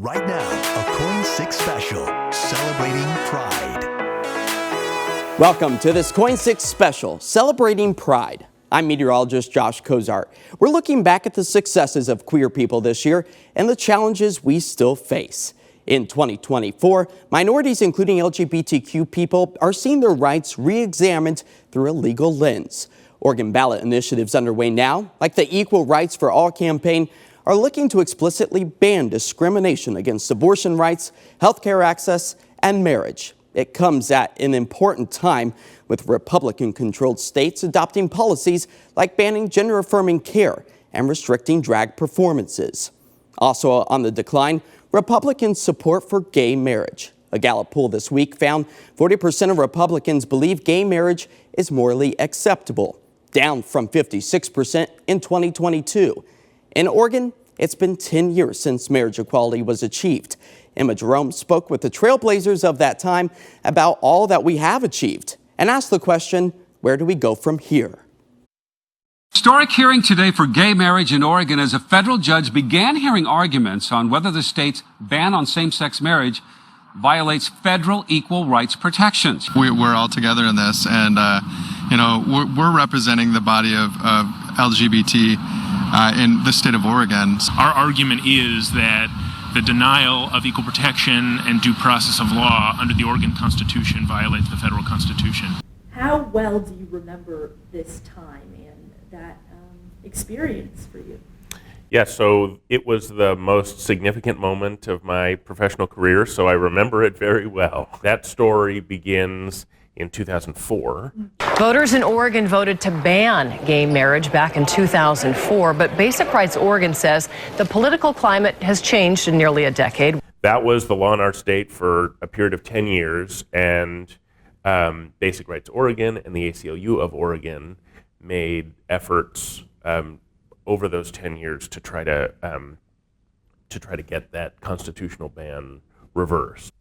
Right now, a KOIN 6 special celebrating Pride. Welcome to this KOIN 6 special celebrating Pride. I'm meteorologist Josh Cozart. We're looking back at the successes of queer people this year and the challenges we still face. In 2024, minorities, including LGBTQ people, are seeing their rights re-examined through a legal lens. Oregon ballot initiatives underway now, like the Equal Rights for All campaign, are looking to explicitly ban discrimination against abortion rights, healthcare access, and marriage. It comes at an important time with Republican-controlled states adopting policies like banning gender-affirming care and restricting drag performances. Also on the decline, Republican support for gay marriage. A Gallup poll this week found 40% of Republicans believe gay marriage is morally acceptable, down from 56% in 2022. In Oregon, it's been 10 years since marriage equality was achieved. Emma Jerome spoke with the trailblazers of that time about all that we have achieved and asked the question, where do we go from here? Historic hearing today for gay marriage in Oregon as a federal judge began hearing arguments on whether the state's ban on same-sex marriage violates federal equal rights protections. We're all together in this, and we're representing the body of LGBT in the state of Oregon. Our argument is that the denial of equal protection and due process of law under the Oregon Constitution violates the federal Constitution. How well do you remember this time and that experience for you? Yeah, so it was the most significant moment of my professional career, so I remember it very well. That story begins in 2004. Voters in Oregon voted to ban gay marriage back in 2004, but Basic Rights Oregon says the political climate has changed in nearly a decade. That was the law in our state for a period of 10 years, and Basic Rights Oregon and the ACLU of Oregon made efforts over those 10 years to try to get that constitutional ban reversed.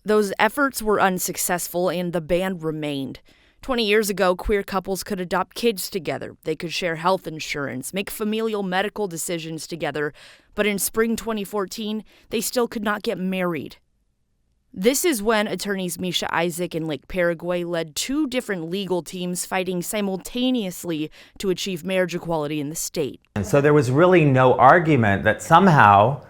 Those efforts were unsuccessful and the ban remained. 20 years ago, queer couples could adopt kids together. They could share health insurance, make familial medical decisions together. But in spring 2014, they still could not get married. This is when attorneys Misha Isaac and Lake Paraguay led two different legal teams fighting simultaneously to achieve marriage equality in the state. And so there was really no argument that somehow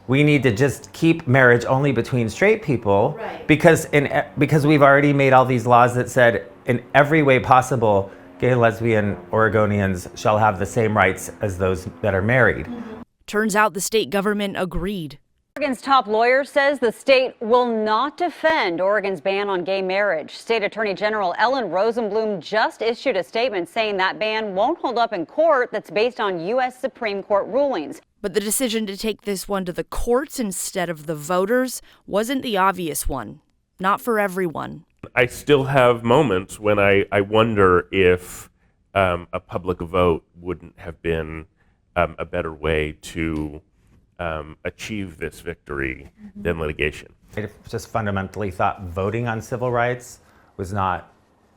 we need to just keep marriage only between straight people, right? Because we've already made all these laws that said in every way possible, gay and lesbian Oregonians shall have the same rights as those that are married. Turns out the state government agreed. Oregon's top lawyer says the state will not defend Oregon's ban on gay marriage. State Attorney General Ellen Rosenblum just issued a statement saying that ban won't hold up in court that's based on U.S. Supreme Court rulings. But the decision to take this one to the courts instead of the voters wasn't the obvious one. Not for everyone. I still have moments when I wonder if a public vote wouldn't have been a better way to achieve this victory than litigation. I just fundamentally thought voting on civil rights was not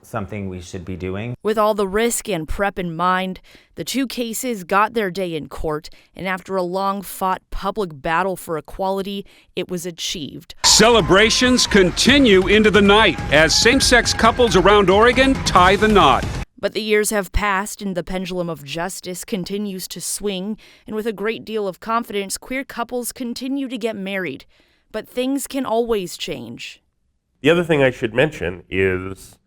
something we should be doing. With all the risk and prep in mind, the two cases got their day in court, and after a long-fought public battle for equality, it was achieved. Celebrations continue into the night as same-sex couples around Oregon tie the knot. But the years have passed and the pendulum of justice continues to swing, and with a great deal of confidence, queer couples continue to get married. But things can always change. The other thing I should mention is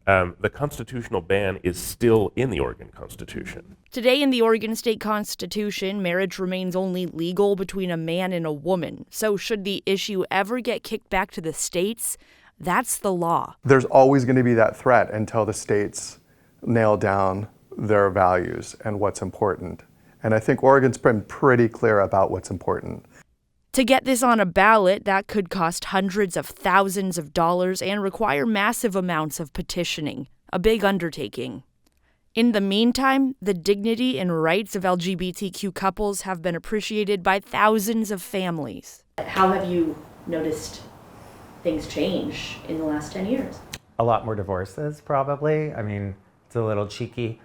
the constitutional ban is still in the Oregon Constitution. Today in the Oregon State Constitution, marriage remains only legal between a man and a woman. So should the issue ever get kicked back to the states, that's the law. There's always going to be that threat until the states nail down their values and what's important. And I think Oregon's been pretty clear about what's important. To get this on a ballot, that could cost hundreds of thousands of dollars and require massive amounts of petitioning, a big undertaking. In the meantime, the dignity and rights of LGBTQ couples have been appreciated by thousands of families. How have you noticed things change in the last 10 years? A lot more divorces, probably. I mean, it's a little cheeky.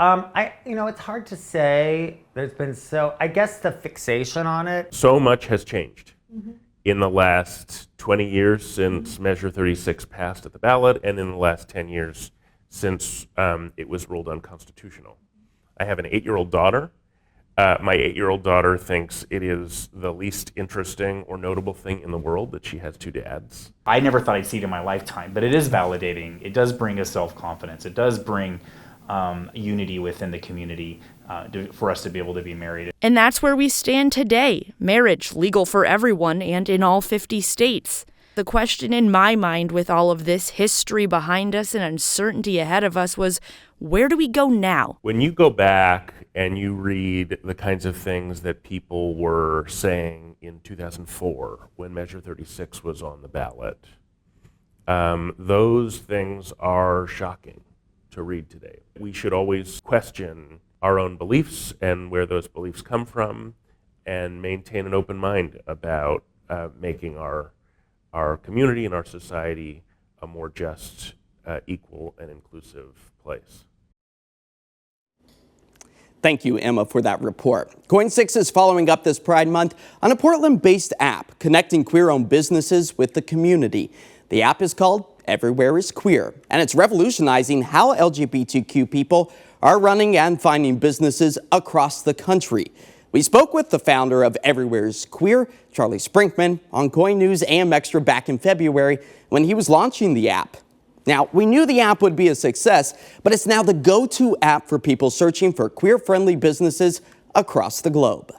It's hard to say. There's been I guess the fixation on it. So much has changed in the last 20 years since Measure 36 passed at the ballot, and in the last 10 years since it was ruled unconstitutional. I have an 8-year-old daughter. My 8-year-old daughter thinks it is the least interesting or notable thing in the world that she has 2 dads. I never thought I'd see it in my lifetime, but it is validating. It does bring us self-confidence. It does bring unity within the community for us to be able to be married. And that's where we stand today. Marriage legal for everyone and in all 50 states. The question in my mind with all of this history behind us and uncertainty ahead of us was, where do we go now? When you go back and you read the kinds of things that people were saying in 2004 when Measure 36 was on the ballot, those things are shocking to read today. We should always question our own beliefs and where those beliefs come from, and maintain an open mind about making our community and our society a more just, equal, and inclusive place. Thank you, Emma, for that report. KOIN 6 is following up this Pride Month on a Portland-based app connecting queer-owned businesses with the community. The app is called Everywhere is Queer, and it's revolutionizing how LGBTQ people are running and finding businesses across the country. We spoke with the founder of Everywhere is Queer, Charlie Sprinkman, on KOIN News AM Extra back in February when he was launching the app. Now, we knew the app would be a success, but it's now the go-to app for people searching for queer-friendly businesses across the globe.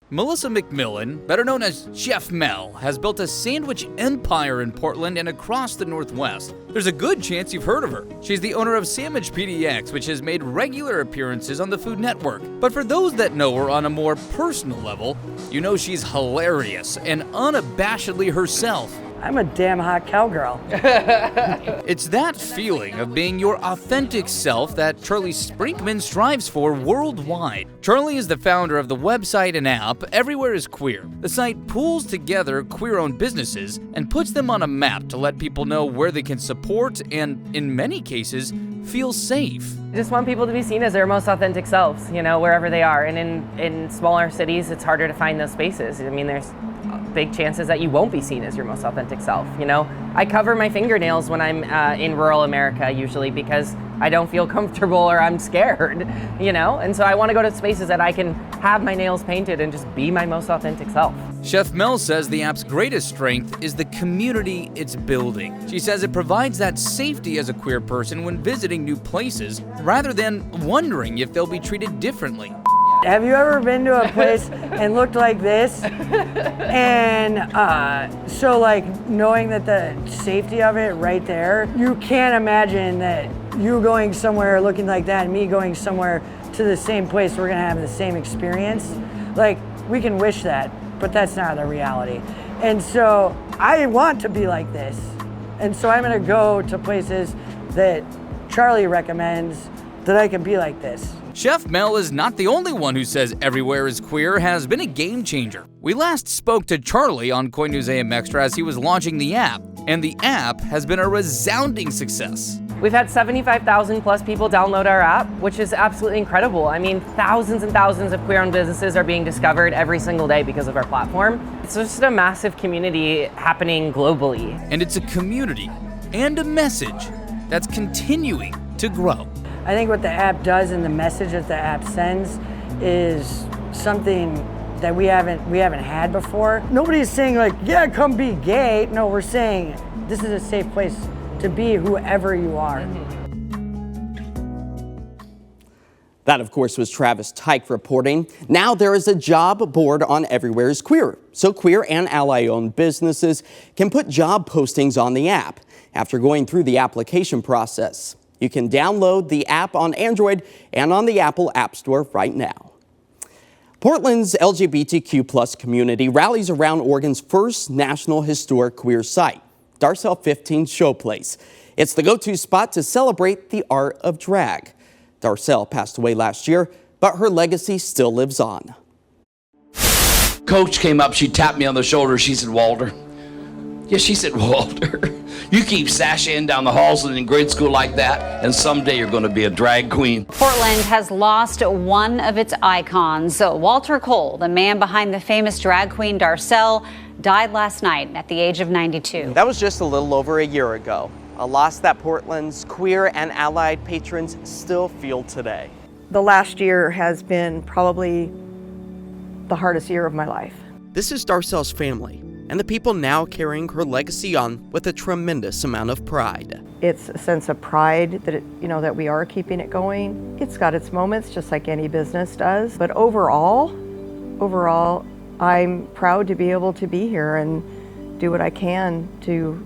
Melissa McMillan, better known as Chef Mel, has built a sandwich empire in Portland and across the Northwest. There's a good chance you've heard of her. She's the owner of Sandwich PDX, which has made regular appearances on the Food Network. But for those that know her on a more personal level, you know she's hilarious and unabashedly herself. I'm a damn hot cowgirl. It's that feeling of being your authentic self that Charlie Sprinkman strives for worldwide. Charlie is the founder of the website and app Everywhere is Queer. The site pulls together queer-owned businesses and puts them on a map to let people know where they can support and, in many cases, feel safe. I just want people to be seen as their most authentic selves, you know, wherever they are. And in smaller cities, it's harder to find those spaces. I mean, there's big chances that you won't be seen as your most authentic self, you know? I cover my fingernails when I'm in rural America usually because I don't feel comfortable or I'm scared, you know? And so I want to go to spaces that I can have my nails painted and just be my most authentic self. Chef Mel says the app's greatest strength is the community it's building. She says it provides that safety as a queer person when visiting new places rather than wondering if they'll be treated differently. Have you ever been to a place and looked like this? And so like knowing that the safety of it right there, you can't imagine that you going somewhere looking like that and me going somewhere to the same place, we're gonna have the same experience. Like, we can wish that, but that's not the reality. And so I want to be like this. And so I'm gonna go to places that Charlie recommends that I can be like this. Chef Mel is not the only one who says Everywhere is Queer has been a game changer. We last spoke to Charlie on KOIN News AM Extra as he was launching the app, and the app has been a resounding success. We've had 75,000 plus people download our app, which is absolutely incredible. I mean, thousands and thousands of queer-owned businesses are being discovered every single day because of our platform. It's just a massive community happening globally. And it's a community and a message that's continuing to grow. I think what the app does and the message that the app sends is something that we haven't had before. Nobody's saying like, yeah, come be gay. No, we're saying this is a safe place to be whoever you are. That, of course, was Travis Tyke reporting. Now there is a job board on Everywhere is Queer, so queer and ally-owned businesses can put job postings on the app after going through the application process. You can download the app on Android and on the Apple App Store right now. Portland's LGBTQ+ community rallies around Oregon's first national historic queer site, Darcel 15 Showplace. It's the go-to spot to celebrate the art of drag. Darcel passed away last year, but her legacy still lives on. Coach came up, she tapped me on the shoulder, she said, "Walter." Yeah, she said, "Walter, you keep sashaying down the halls and in grade school like that, and someday you're going to be a drag queen." Portland has lost one of its icons. Walter Cole, the man behind the famous drag queen Darcel, died last night at the age of 92. That was just a little over a year ago, a loss that Portland's queer and allied patrons still feel today. The last year has been probably the hardest year of my life. This is Darcel's family, and the people now carrying her legacy on with a tremendous amount of pride. It's a sense of pride that that we are keeping it going. It's got its moments, just like any business does. But overall, I'm proud to be able to be here and do what I can to,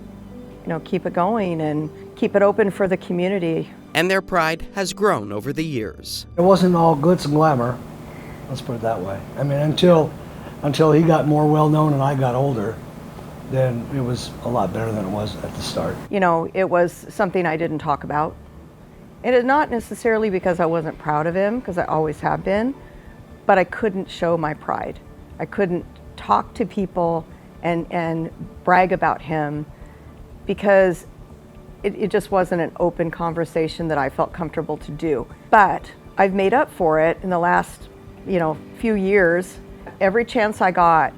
keep it going and keep it open for the community. And their pride has grown over the years. It wasn't all glitz and glamour, let's put it that way. I mean, until he got more well-known and I got older, then it was a lot better than it was at the start. It was something I didn't talk about. It is not necessarily because I wasn't proud of him, because I always have been, but I couldn't show my pride. I couldn't talk to people and brag about him because it just wasn't an open conversation that I felt comfortable to do. But I've made up for it in the last, few years. Every chance I got,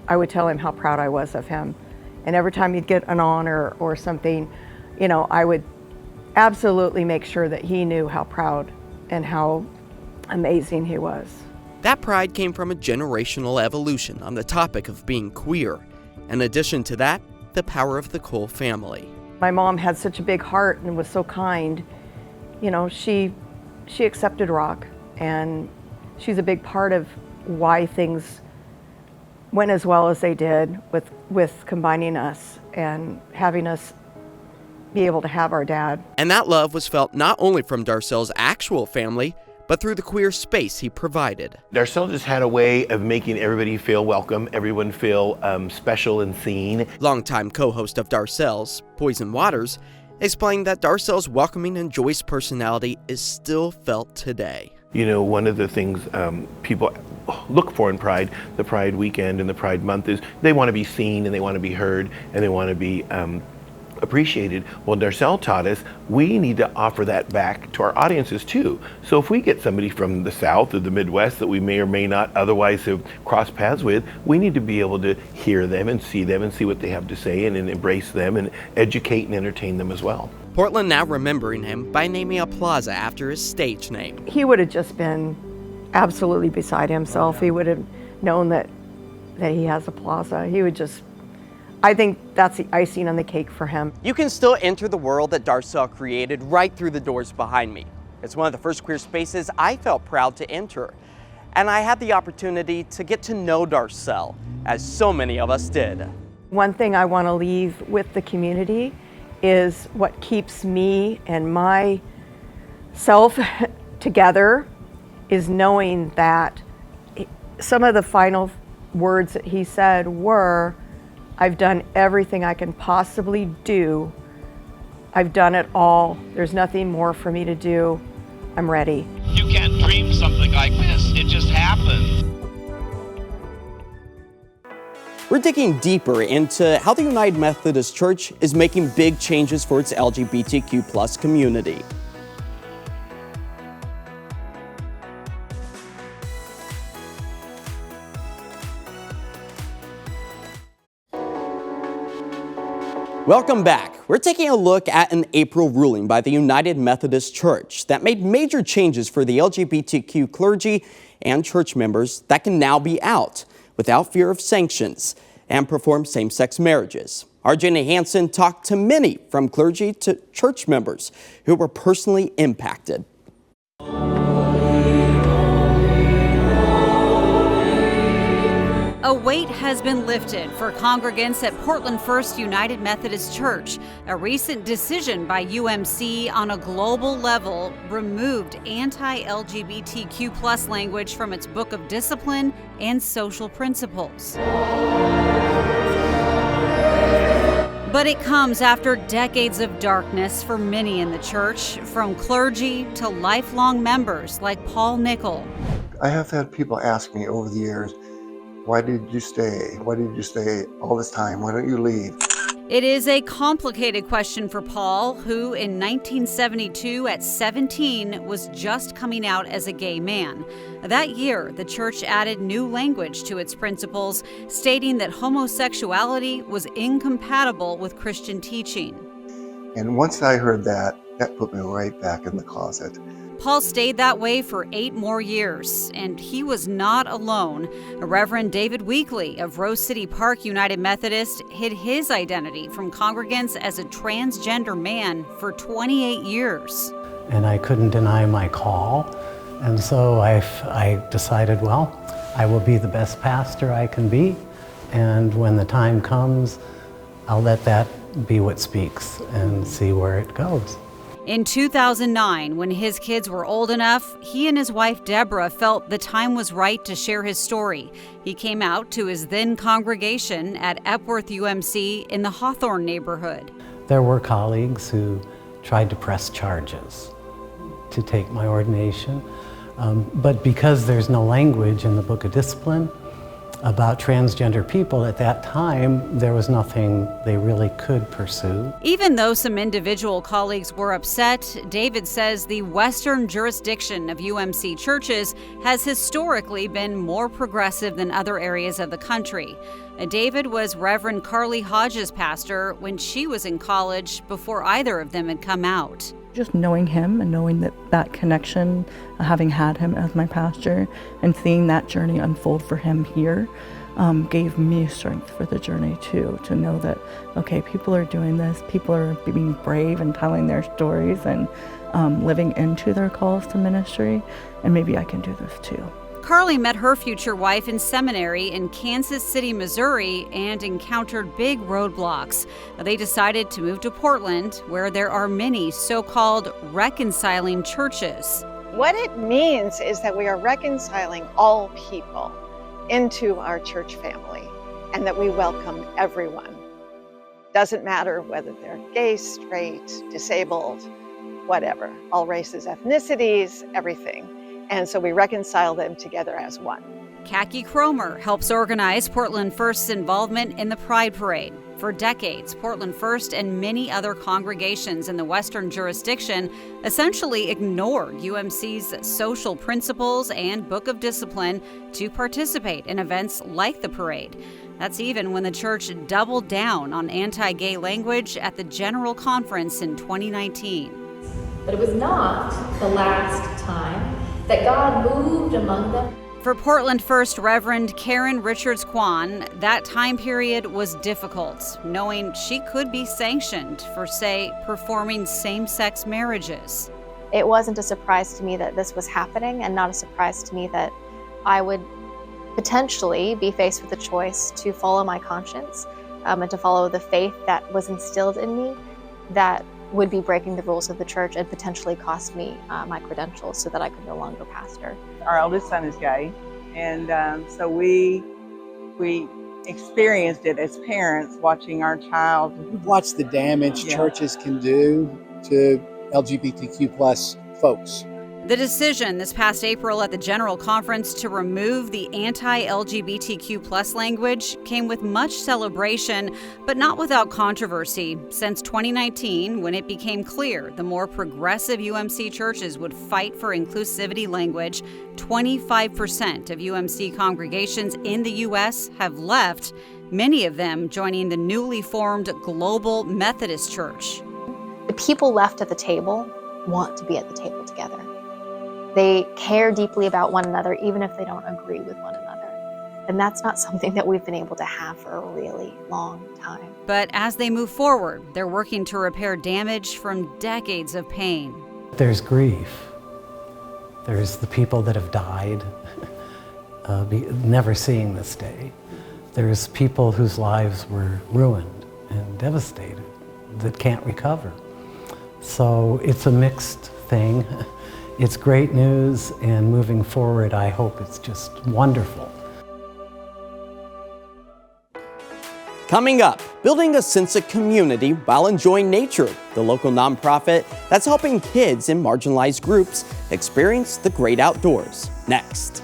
I would tell him how proud I was of him. And every time he'd get an honor or something, I would absolutely make sure that he knew how proud and how amazing he was. That pride came from a generational evolution on the topic of being queer. In addition to that, the power of the Cole family. My mom had such a big heart and was so kind. She accepted rock, and she's a big part of why things went as well as they did with combining us and having us be able to have our dad. And that love was felt not only from Darcel's actual family, but through the queer space he provided. Darcel just had a way of making everybody feel welcome, everyone feel special and seen. Longtime co-host of Darcel's, Poison Waters, explained that Darcel's welcoming and joyous personality is still felt today. One of the things people look for in Pride, the Pride weekend and the Pride month, is they want to be seen and they want to be heard and they want to be appreciated. Well, Darcel taught us we need to offer that back to our audiences too. So if we get somebody from the South or the Midwest that we may or may not otherwise have crossed paths with, we need to be able to hear them and see what they have to say and embrace them and educate and entertain them as well. Portland now remembering him by naming a plaza after his stage name. He would have just been absolutely beside himself. He would have known that he has a plaza. He would just, I think that's the icing on the cake for him. You can still enter the world that Darcel created right through the doors behind me. It's one of the first queer spaces I felt proud to enter. And I had the opportunity to get to know Darcel, as so many of us did. One thing I want to leave with the community is what keeps me and myself together is knowing that some of the final words that he said were, I've done everything I can possibly do. I've done it all. There's nothing more for me to do. I'm ready. You can't dream something like this. It just happens. We're digging deeper into how the United Methodist Church is making big changes for its LGBTQ+ community. Welcome back. We're taking a look at an April ruling by the United Methodist Church that made major changes for the LGBTQ clergy and church members that can now be out without fear of sanctions and perform same-sex marriages. Our Jenny Hansen talked to many from clergy to church members who were personally impacted. A weight has been lifted for congregants at Portland First United Methodist Church. A recent decision by UMC on a global level removed anti-LGBTQ+ language from its Book of Discipline and Social Principles. But it comes after decades of darkness for many in the church, from clergy to lifelong members like Paul Nickel. I have had people ask me over the years, why did you stay? Why did you stay all this time? Why don't you leave? It is a complicated question for Paul, who in 1972 at 17 was just coming out as a gay man. That year, the church added new language to its principles, stating that homosexuality was incompatible with Christian teaching. And once I heard that, that put me right back in the closet. Paul stayed that way for 8 more years, and he was not alone. Reverend David Weekly of Rose City Park United Methodist hid his identity from congregants as a transgender man for 28 years. And I couldn't deny my call, and so I decided, well, I will be the best pastor I can be, and when the time comes, I'll let that be what speaks and see where it goes. In 2009, when his kids were old enough, he and his wife Deborah felt the time was right to share his story. He came out to his then congregation at Epworth UMC in the Hawthorne neighborhood. There were colleagues who tried to press charges to take my ordination, but because there's no language in the Book of Discipline about transgender people at that time, there was nothing they really could pursue. Even though some individual colleagues were upset, David says the Western jurisdiction of UMC churches has historically been more progressive than other areas of the country. David was Reverend Carly Hodges' pastor when she was in college before either of them had come out. Just knowing him and knowing that connection, having had him as my pastor and seeing that journey unfold for him here gave me strength for the journey too, to know that, okay, people are doing this, people are being brave and telling their stories and living into their calls to ministry, and maybe I can do this too. Carly met her future wife in seminary in Kansas City, Missouri, and encountered big roadblocks. They decided to move to Portland, where there are many so-called reconciling churches. What it means is that we are reconciling all people into our church family, and that we welcome everyone. Doesn't matter whether they're gay, straight, disabled, whatever, all races, ethnicities, everything. And so we reconcile them together as one. Khaki Cromer helps organize Portland First's involvement in the Pride Parade. For decades, Portland First and many other congregations in the Western jurisdiction essentially ignored UMC's social principles and Book of Discipline to participate in events like the parade. That's even when the church doubled down on anti-gay language at the General Conference in 2019. But it was not the last time that God moved among them. For Portland First Reverend Karen Richards-Kwan, that time period was difficult, knowing she could be sanctioned for, say, performing same-sex marriages. It wasn't a surprise to me that this was happening, and not a surprise to me that I would potentially be faced with the choice to follow my conscience and to follow the faith that was instilled in me that would be breaking the rules of the church and potentially cost me my credentials so that I could no longer pastor. Our oldest son is gay, and so we experienced it as parents, watching our child. We've watched the damage churches can do to LGBTQ plus folks. The decision this past April at the General Conference to remove the anti-LGBTQ plus language came with much celebration, but not without controversy. Since 2019, when it became clear the more progressive UMC churches would fight for inclusivity language, 25% of UMC congregations in the U.S. have left, many of them joining the newly formed Global Methodist Church. The people left at the table want to be at the table together. They care deeply about one another, even if they don't agree with one another. And that's not something that we've been able to have for a really long time. But as they move forward, they're working to repair damage from decades of pain. There's grief. There's the people that have died, never seeing this day. There's people whose lives were ruined and devastated that can't recover. So it's a mixed thing. It's great news, and moving forward, I hope it's just wonderful. Coming up, building a sense of community while enjoying nature, the local nonprofit that's helping kids in marginalized groups experience the great outdoors. Next.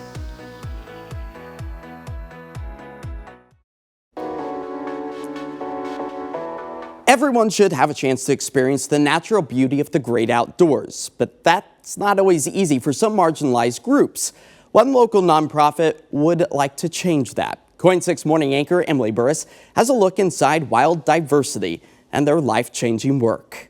Everyone should have a chance to experience the natural beauty of the great outdoors, but that's not always easy for some marginalized groups. One local nonprofit would like to change that. KOIN 6 morning anchor Emily Burris has a look inside Wild Diversity and their life-changing work.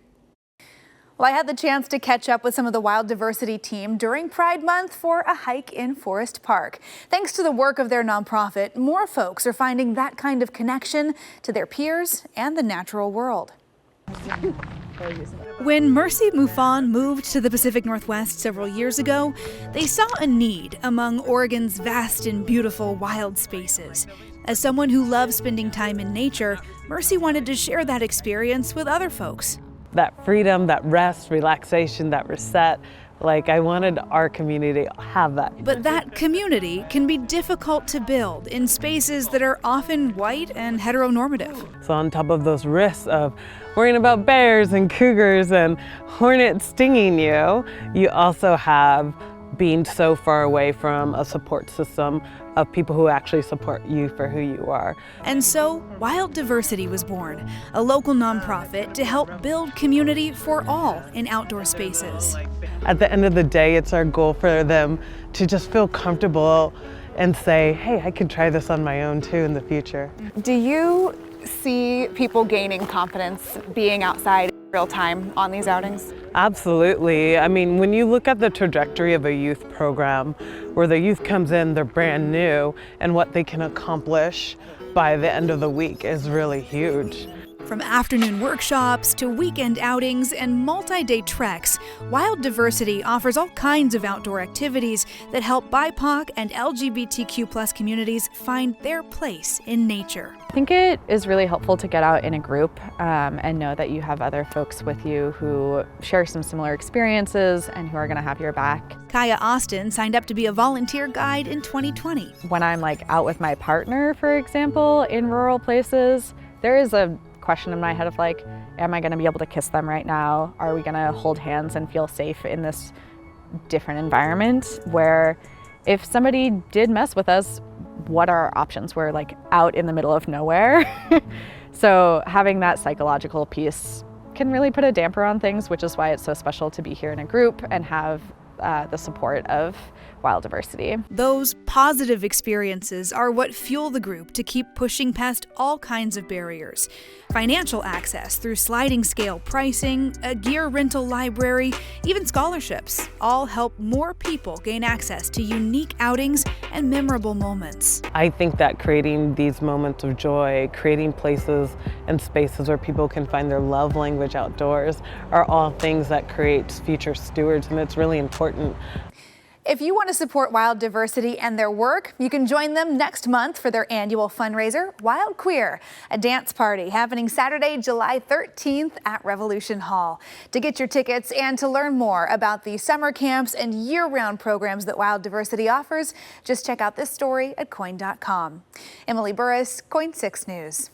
Well, I had the chance to catch up with some of the Wild Diversity team during Pride Month for a hike in Forest Park. Thanks to the work of their nonprofit, more folks are finding that kind of connection to their peers and the natural world. When Mercy Mufon moved to the Pacific Northwest several years ago, they saw a need among Oregon's vast and beautiful wild spaces. As someone who loves spending time in nature, Mercy wanted to share that experience with other folks. That freedom, that rest, relaxation, that reset, like I wanted our community to have that. But that community can be difficult to build in spaces that are often white and heteronormative. So on top of those risks of worrying about bears and cougars and hornets stinging you, you also have being so far away from a support system of people who actually support you for who you are. And so Wild Diversity was born, a local nonprofit to help build community for all in outdoor spaces. At the end of the day, it's our goal for them to just feel comfortable and say, hey, I can try this on my own too in the future. Do you see people gaining confidence being outside in real time on these outings? Absolutely. I mean, when you look at the trajectory of a youth program where the youth comes in, they're brand new, and what they can accomplish by the end of the week is really huge. From afternoon workshops to weekend outings and multi-day treks, Wild Diversity offers all kinds of outdoor activities that help BIPOC and LGBTQ+ communities find their place in nature. I think it is really helpful to get out in a group and know that you have other folks with you who share some similar experiences and who are going to have your back. Kaya Austin signed up to be a volunteer guide in 2020. When I'm out with my partner, for example, in rural places, there is a question in my head of am I going to be able to kiss them right now? Are we going to hold hands and feel safe in this different environment where if somebody did mess with us, what are our options? We're out in the middle of nowhere. So having that psychological piece can really put a damper on things, which is why it's so special to be here in a group and have the support of Wild Diversity. Those positive experiences are what fuel the group to keep pushing past all kinds of barriers. Financial access through sliding scale pricing, a gear rental library, even scholarships, all help more people gain access to unique outings and memorable moments. I think that creating these moments of joy, creating places and spaces where people can find their love language outdoors are all things that create future stewards, and it's really important. If you want to support Wild Diversity and their work, you can join them next month for their annual fundraiser, Wild Queer, a dance party happening Saturday, July 13th at Revolution Hall. To get your tickets and to learn more about the summer camps and year-round programs that Wild Diversity offers, just check out this story at KOIN.com. Emily Burris, KOIN 6 News.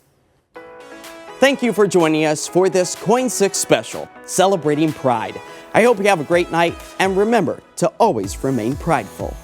Thank you for joining us for this KOIN 6 special, celebrating Pride. I hope you have a great night, and remember to always remain prideful.